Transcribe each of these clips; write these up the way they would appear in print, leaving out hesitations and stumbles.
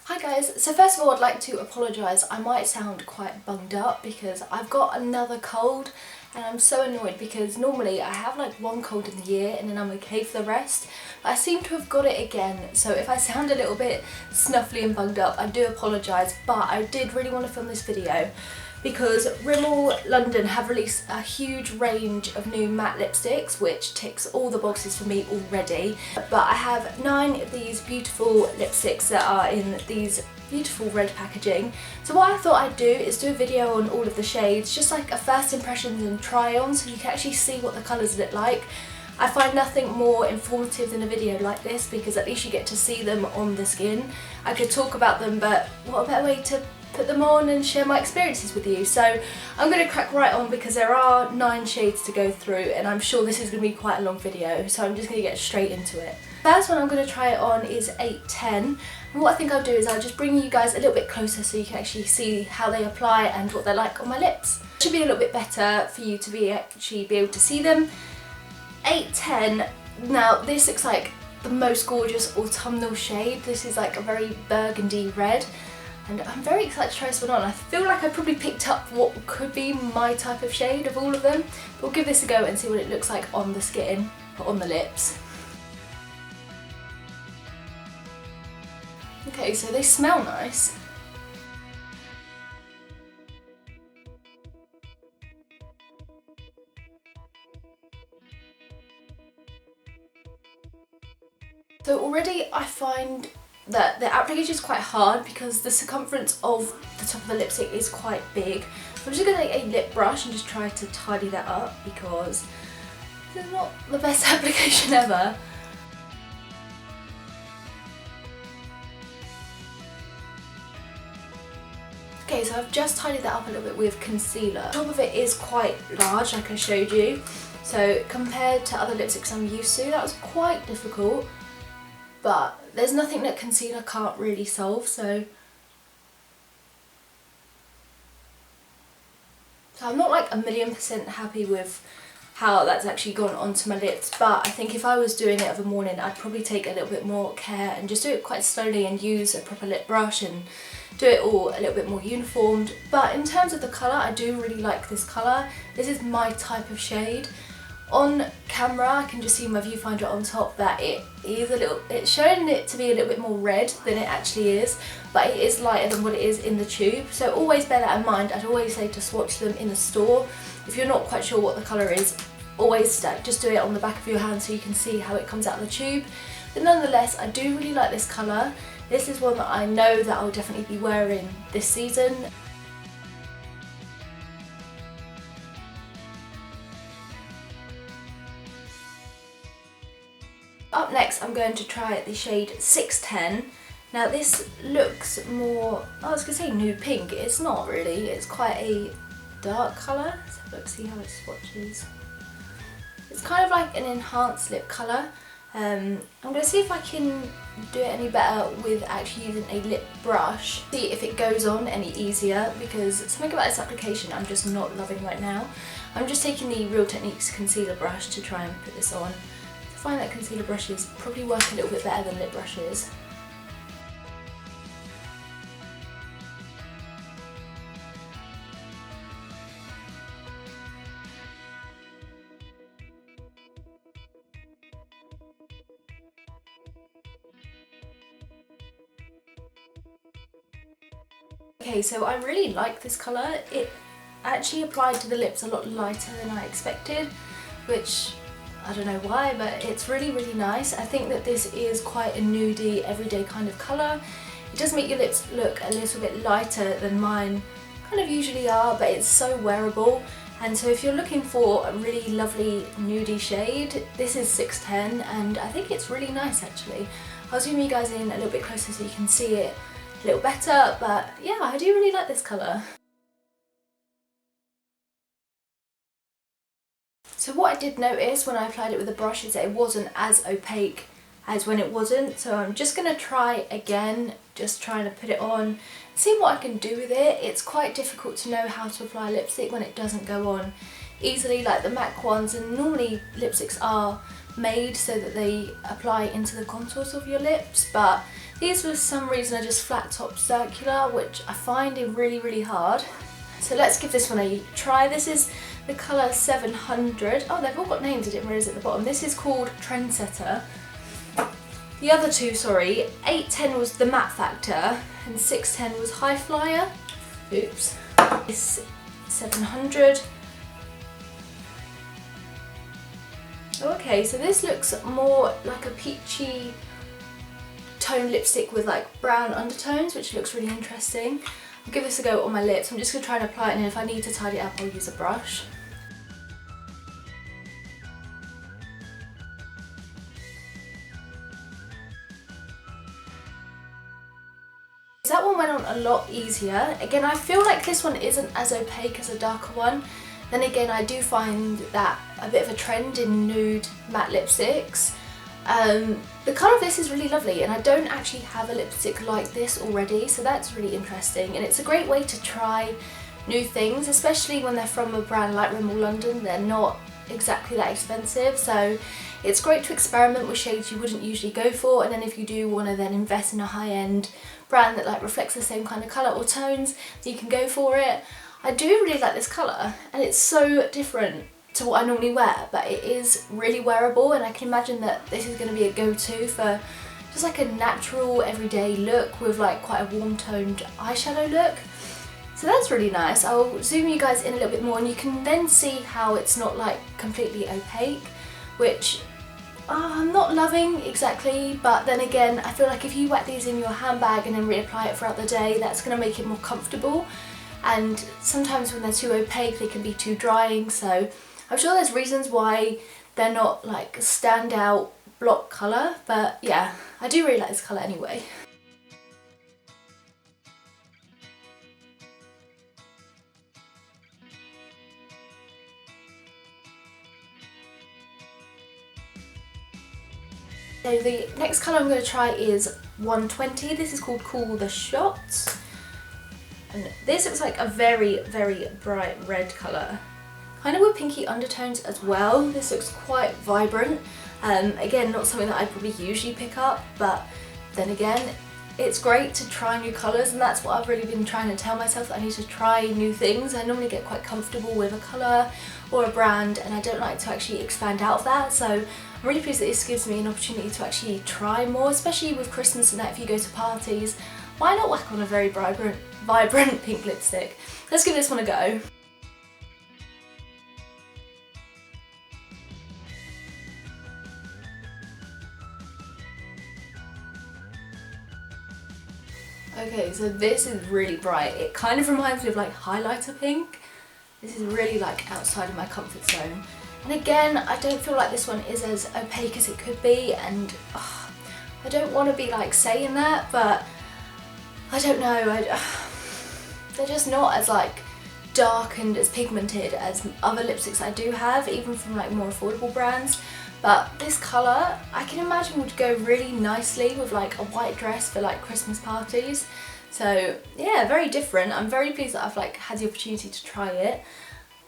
Hi guys, so first of all I'd like to apologise. I might sound quite bunged up because I've got another cold and I'm so annoyed because normally I have like one cold in the year and then I'm okay for the rest, but I seem to have got it again. So if I sound a little bit snuffly and bunged up, I do apologise, but I did really want to film this video because Rimmel London have released a huge range of new matte lipsticks which ticks all the boxes for me already. But I have 9 of these beautiful lipsticks that are in these beautiful red packaging. So what I thought I'd do is do a video on all of the shades, just like a first impressions and try on, so you can actually see what the colours look like. I find nothing more informative than a video like this because at least you get to see them on the skin. I could talk about them, but what a better way to put them on and share my experiences with you. So I'm going to crack right on because there are 9 shades to go through and I'm sure this is going to be quite a long video, so I'm just going to get straight into it. First one I'm going to try it on is 810, and what I think I'll do is I'll just bring you guys a little bit closer so you can actually see how they apply and what they're like on my lips. It should be a little bit better for you to actually be able to see them. 810, now this looks like the most gorgeous autumnal shade. This is like a very burgundy red. And I'm very excited to try this one on. I feel like I probably picked up what could be my type of shade of all of them. But we'll give this a go and see what it looks like on the skin, or on the lips. Okay, so they smell nice. So already I find that the application is quite hard because the circumference of the top of the lipstick is quite big. I'm just going to take a lip brush and just try to tidy that up because this is not the best application ever. Okay, so I've just tidied that up a little bit with concealer. The top of it is quite large, like I showed you. So compared to other lipsticks I'm used to, that was quite difficult. But there's nothing that concealer can't really solve, so I'm not like 1,000,000% happy with how that's actually gone onto my lips, but I think if I was doing it of a morning I'd probably take a little bit more care and just do it quite slowly and use a proper lip brush and do it all a little bit more uniformed. But in terms of the colour, I do really like this colour. This is my type of shade. On camera I can just see my viewfinder on top that it's showing it to be a little bit more red than it actually is, but it is lighter than what it is in the tube, so always bear that in mind. I'd always say to swatch them in the store. If you're not quite sure what the colour is, always just do it on the back of your hand so you can see how it comes out of the tube. But nonetheless, I do really like this colour. This is one that I know that I'll definitely be wearing this season. Up next I'm going to try the shade 610. Now this looks more, I was going to say nude pink, it's not really, it's quite a dark colour. Let's have a look, see how it swatches. It's kind of like an enhanced lip colour. I'm going to see if I can do it any better with actually using a lip brush. See if it goes on any easier because something about this application I'm just not loving right now. I'm just taking the Real Techniques concealer brush to try and put this on. I find that concealer brushes probably work a little bit better than lip brushes. Okay, so I really like this colour. It actually applied to the lips a lot lighter than I expected, which I don't know why, but it's really, really nice. I think that this is quite a nudie, everyday kind of colour. It does make your lips look a little bit lighter than mine kind of usually are, but it's so wearable. And so if you're looking for a really lovely nudie shade, this is 610 and I think it's really nice actually. I'll zoom you guys in a little bit closer so you can see it a little better, but yeah, I do really like this colour. So what I did notice when I applied it with a brush is that it wasn't as opaque as when it wasn't, so I'm just going to try again, just trying to put it on, see what I can do with it. It's quite difficult to know how to apply lipstick when it doesn't go on easily like the MAC ones, and normally lipsticks are made so that they apply into the contours of your lips, but These for some reason are just flat top circular, which I find it really hard. So let's give this one a try. This is the colour 700. Oh, they've all got names, I didn't realise at the bottom. This is called Trendsetter. The other two, sorry, 810 was the Matte Factor and 610 was High Flyer. Oops. This 700. Okay, so this looks more like a peachy toned lipstick with like brown undertones, which looks really interesting. I'll give this a go on my lips. I'm just going to try and apply it, and if I need to tidy it up, I'll use a brush. That one went on a lot easier. Again, I feel like this one isn't as opaque as a darker one. Then again, I do find that a bit of a trend in nude matte lipsticks. The colour of this is really lovely, and I don't actually have a lipstick like this already, so that's really interesting. And it's a great way to try new things, especially when they're from a brand like Rimmel London. They're not exactly that expensive, so it's great to experiment with shades you wouldn't usually go for. And then if you do want to then invest in a high-end brand that like reflects the same kind of colour or tones, you can go for it. I do really like this colour, and it's so different to what I normally wear, but it is really wearable, and I can imagine that this is going to be a go-to for just like a natural everyday look with like quite a warm toned eyeshadow look. So that's really nice. I'll zoom you guys in a little bit more, and you can then see how it's not like completely opaque, which I'm not loving exactly, but then again I feel like if you whack these in your handbag and then reapply it throughout the day, that's going to make it more comfortable. And sometimes when they're too opaque they can be too drying, so I'm sure there's reasons why they're not like a standout block colour, but yeah, I do really like this colour anyway. So the next colour I'm going to try is 120. This is called Call the Shots. And this looks like a very bright red colour. Kind of with pinky undertones as well. This looks quite vibrant. Again, not something that I probably usually pick up, but then again, it's great to try new colours, and that's what I've really been trying to tell myself, that I need to try new things. I normally get quite comfortable with a colour or a brand, and I don't like to actually expand out of that, so I'm really pleased that this gives me an opportunity to actually try more, especially with Christmas and that. If you go to parties, why not whack on a very vibrant pink lipstick? Let's give this one a go. Okay, so this is really bright. It kind of reminds me of like highlighter pink. This is really like outside of my comfort zone. And again, I don't feel like this one is as opaque as it could be, and I don't want to be like saying that, but I don't know. They're just not as like dark and as pigmented as other lipsticks I do have, even from like more affordable brands. But this colour, I can imagine would go really nicely with like a white dress for like Christmas parties. So yeah, very different. I'm very pleased that I've like had the opportunity to try it.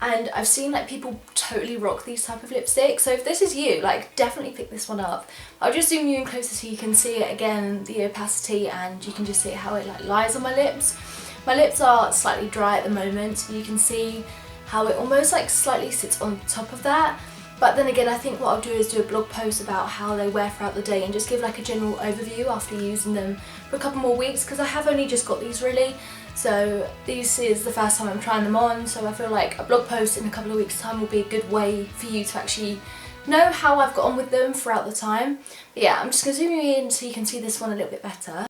And I've seen like people totally rock these type of lipsticks. So if this is you, like definitely pick this one up. I'll just zoom you in closer so you can see it again, the opacity, and you can just see how it like lies on my lips. My lips are slightly dry at the moment, so you can see how it almost like slightly sits on top of that. But then again, I think what I'll do is do a blog post about how they wear throughout the day and just give like a general overview after using them for a couple more weeks, because I have only just got these really. So this is the first time I'm trying them on, so I feel like a blog post in a couple of weeks time will be a good way for you to actually know how I've got on with them throughout the time. But yeah, I'm just going to zoom you in so you can see this one a little bit better.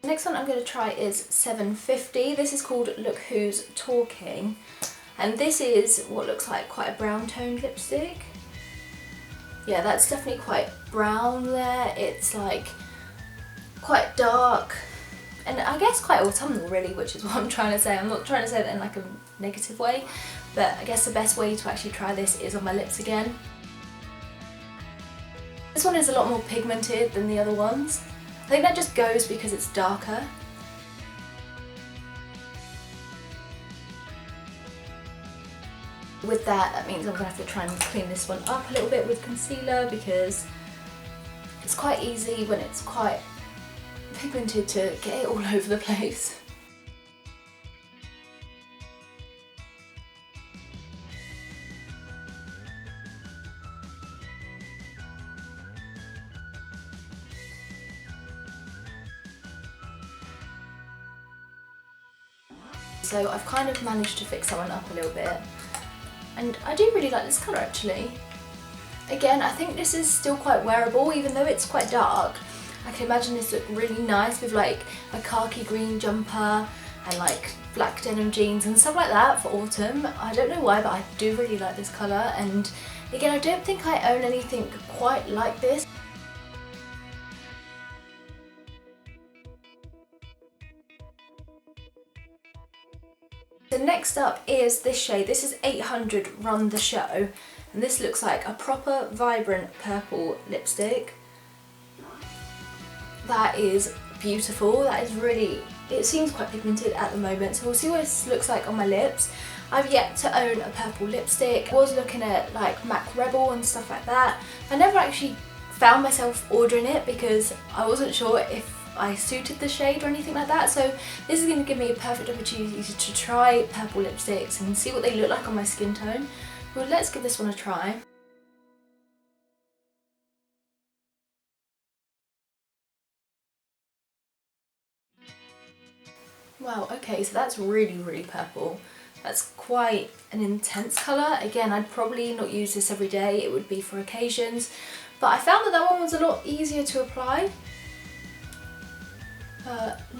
The next one I'm going to try is 750. This is called Look Who's Talking, and this is what looks like quite a brown toned lipstick. Yeah, that's definitely quite brown there. It's like quite dark and I guess quite autumnal really, which is what I'm trying to say. I'm not trying to say that in like a negative way, but I guess the best way to actually try this is on my lips again. This one is a lot more pigmented than the other ones. I think that just goes because it's darker. With that means I'm going to have to try and clean this one up a little bit with concealer, because it's quite easy when it's quite pigmented to get it all over the place. So I've kind of managed to fix that one up a little bit, and I do really like this colour actually. Again, I think this is still quite wearable even though it's quite dark. I can imagine this look really nice with like a khaki green jumper and like black denim jeans and stuff like that for autumn. I don't know why, but I do really like this colour, and again I don't think I own anything quite like this. So next up is this shade. This is 800 Run the Show, and this looks like a proper vibrant purple lipstick. That is beautiful. That is really, it seems quite pigmented at the moment, so we'll see what this looks like on my lips. I've yet to own a purple lipstick. I was looking at like MAC Rebel and stuff like that. I never actually found myself ordering it because I wasn't sure if I suited the shade or anything like that, so this is going to give me a perfect opportunity to try purple lipsticks and see what they look like on my skin tone. Well, let's give this one a try. Wow, okay, so that's really purple. That's quite an intense colour. Again, I'd probably not use this every day, it would be for occasions, but I found that that one was a lot easier to apply.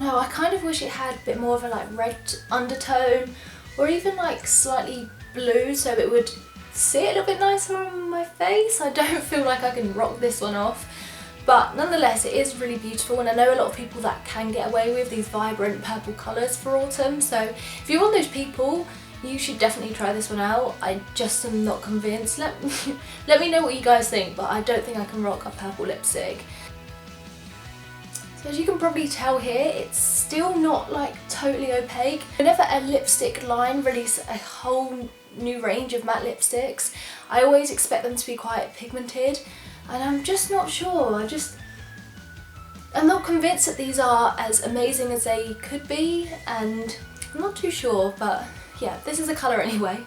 No, I kind of wish it had a bit more of a like red undertone, or even like slightly blue, so it would sit a little bit nicer on my face. I don't feel like I can rock this one off, but nonetheless it is really beautiful, and I know a lot of people that can get away with these vibrant purple colours for autumn, so if you're one of those people, you should definitely try this one out. I just am not convinced. Let me know what you guys think, but I don't think I can rock a purple lipstick. So as you can probably tell here, it's still not like totally opaque. Whenever a lipstick line releases a whole new range of matte lipsticks, I always expect them to be quite pigmented, and I'm just not sure. I'm not convinced that these are as amazing as they could be, and I'm not too sure, but yeah, this is the colour anyway.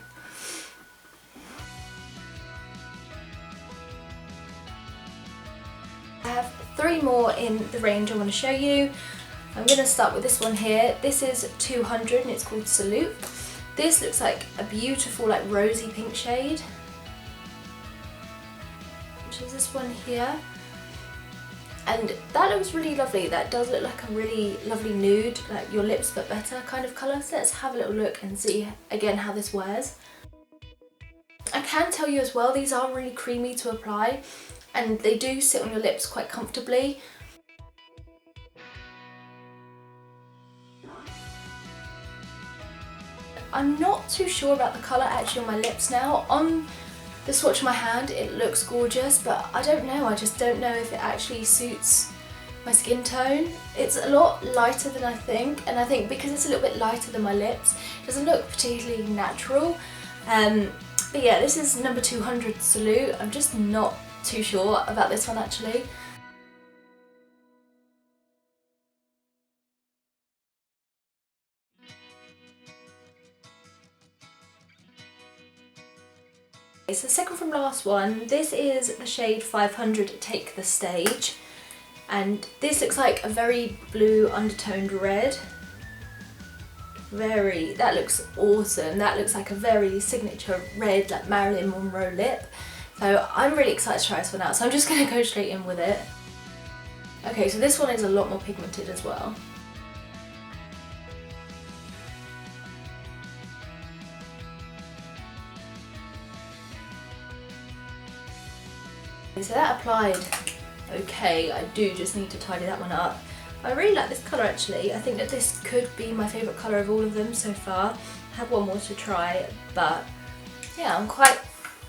I have 3 more in the range I want to show you. I'm going to start with this one here. This is 200 and it's called Salute. This looks like a beautiful like rosy pink shade, which is this one here. And that looks really lovely. That does look like a really lovely nude, like your lips but better kind of colour. So let's have a little look and see again how this wears. I can tell you as well, these are really creamy to apply, and they do sit on your lips quite comfortably. I'm not too sure about the colour actually on my lips now. On the swatch of my hand it looks gorgeous, but I don't know, I just don't know if it actually suits my skin tone. It's a lot lighter than I think, and I think because it's a little bit lighter than my lips, it doesn't look particularly natural. But yeah, this is number 200 Salute. I'm just not too sure about this one actually. So the second from last one, this is the shade 500 Take the Stage, and this looks like a very blue undertoned red. That looks awesome. That looks like a very signature red, like Marilyn Monroe lip. So I'm really excited to try this one out, so I'm just going to go straight in with it. Okay, so this one is a lot more pigmented as well. So that applied okay. I do just need to tidy that one up. I really like this colour actually. I think that this could be my favourite colour of all of them so far. I have one more to try, but yeah, I'm quite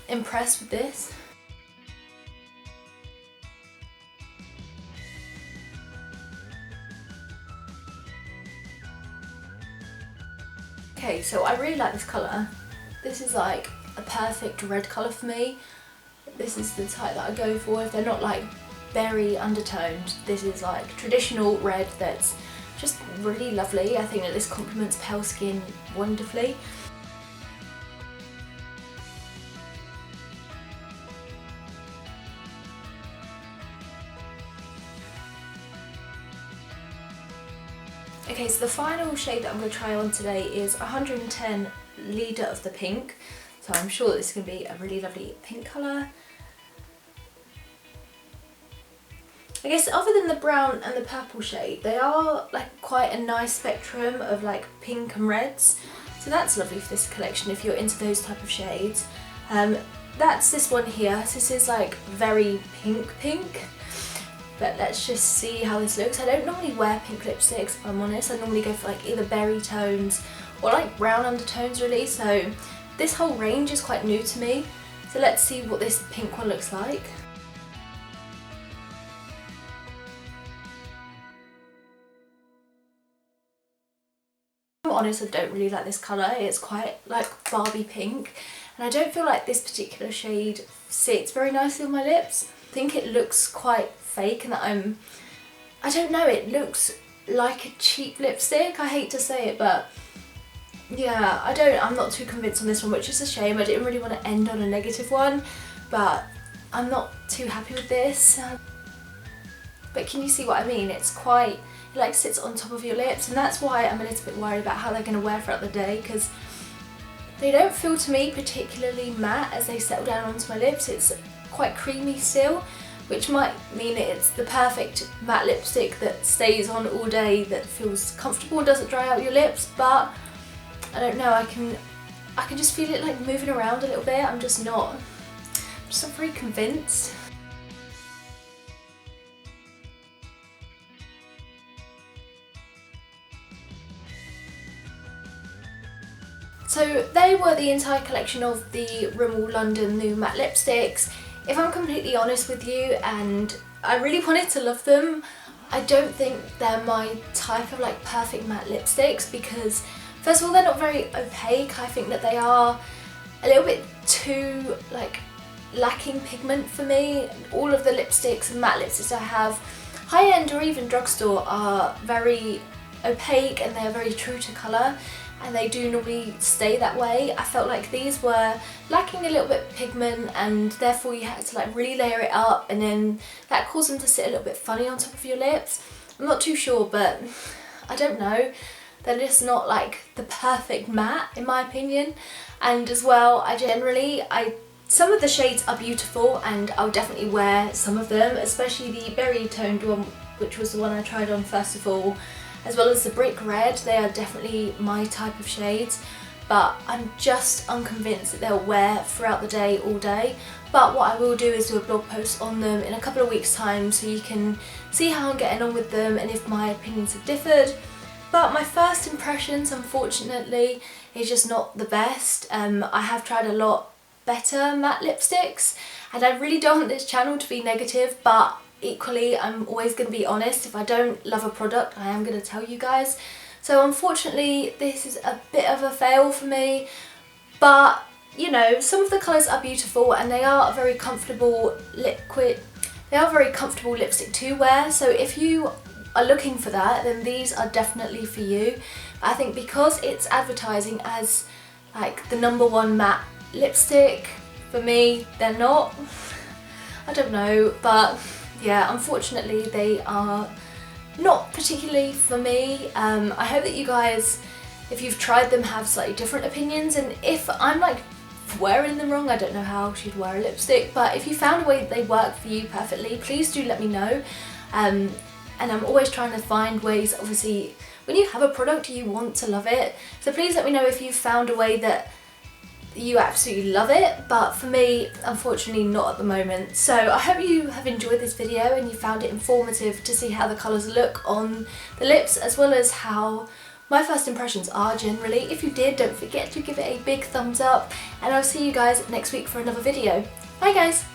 impressed with this. Okay, so I really like this colour. This is like a perfect red colour for me. This is the type that I go for. If they're not like berry undertoned, this is like traditional red that's just really lovely. I think that this complements pale skin wonderfully. Okay, so the final shade that I'm going to try on today is 110 Leader of the Pink. So I'm sure that this is going to be a really lovely pink colour. I guess other than the brown and the purple shade, they are like quite a nice spectrum of like pink and reds. So that's lovely for this collection if you're into those type of shades. That's this one here. So this is like very pink. But let's just see how this looks. I don't normally wear pink lipsticks, if I'm honest. I normally go for like either berry tones or like brown undertones really. So this whole range is quite new to me. So let's see what this pink one looks like. If I'm honest, I don't really like this colour. It's quite like Barbie pink. And I don't feel like this particular shade sits very nicely on my lips. I think it looks quite fake and that I don't know, it looks like a cheap lipstick. I hate to say it, but yeah, I'm not too convinced on this one, which is a shame. I didn't really want to end on a negative one, but I'm not too happy with this. But can you see what I mean? It's quite, it like sits on top of your lips, and that's why I'm a little bit worried about how they're going to wear throughout the day, because they don't feel to me particularly matte as they settle down onto my lips. It's quite creamy still, which might mean it's the perfect matte lipstick that stays on all day, that feels comfortable and doesn't dry out your lips, but I don't know, I can just feel it like moving around a little bit. I'm just not very convinced. So they were the entire collection of the Rimmel London New Matte Lipsticks. If I'm completely honest with you, and I really wanted to love them, I don't think they're my type of like perfect matte lipsticks, because first of all, they're not very opaque. I think that they are a little bit too like lacking pigment for me. All of the lipsticks and matte lipsticks I have, high-end or even drugstore, are very opaque and they're very true to colour, and they do normally stay that way. I felt like these were lacking a little bit of pigment, and therefore you had to like really layer it up, and then that caused them to sit a little bit funny on top of your lips. I'm not too sure, but I don't know. They're just not like the perfect matte in my opinion. And as well, some of the shades are beautiful and I'll definitely wear some of them, especially the berry toned one, which was the one I tried on first of all, as well as the brick red. They are definitely my type of shades, but I'm just unconvinced that they'll wear throughout the day, all day. But what I will do is do a blog post on them in a couple of weeks time, so you can see how I'm getting on with them and if my opinions have differed. But my first impressions, unfortunately, is just not the best. I have tried a lot better matte lipsticks, and I really don't want this channel to be negative, but equally I'm always going to be honest. If I don't love a product, I am going to tell you guys. So unfortunately this is a bit of a fail for me, but you know, some of the colours are beautiful and they are a very comfortable liquid. They are very comfortable lipstick to wear, so if you are looking for that, then these are definitely for you. I think because it's advertising as like the #1 matte lipstick, for me they're not. I don't know, but yeah, unfortunately they are not particularly for me. I hope that you guys, if you've tried them, have slightly different opinions, and if I'm like wearing them wrong, I don't know how she'd wear a lipstick, but if you found a way that they work for you perfectly, please do let me know. And I'm always trying to find ways, obviously when you have a product you want to love it, so please let me know if you've found a way that you absolutely love it, but for me, unfortunately not at the moment. So I hope you have enjoyed this video and you found it informative to see how the colours look on the lips, as well as how my first impressions are generally. If you did, don't forget to give it a big thumbs up, and I'll see you guys next week for another video. Bye guys!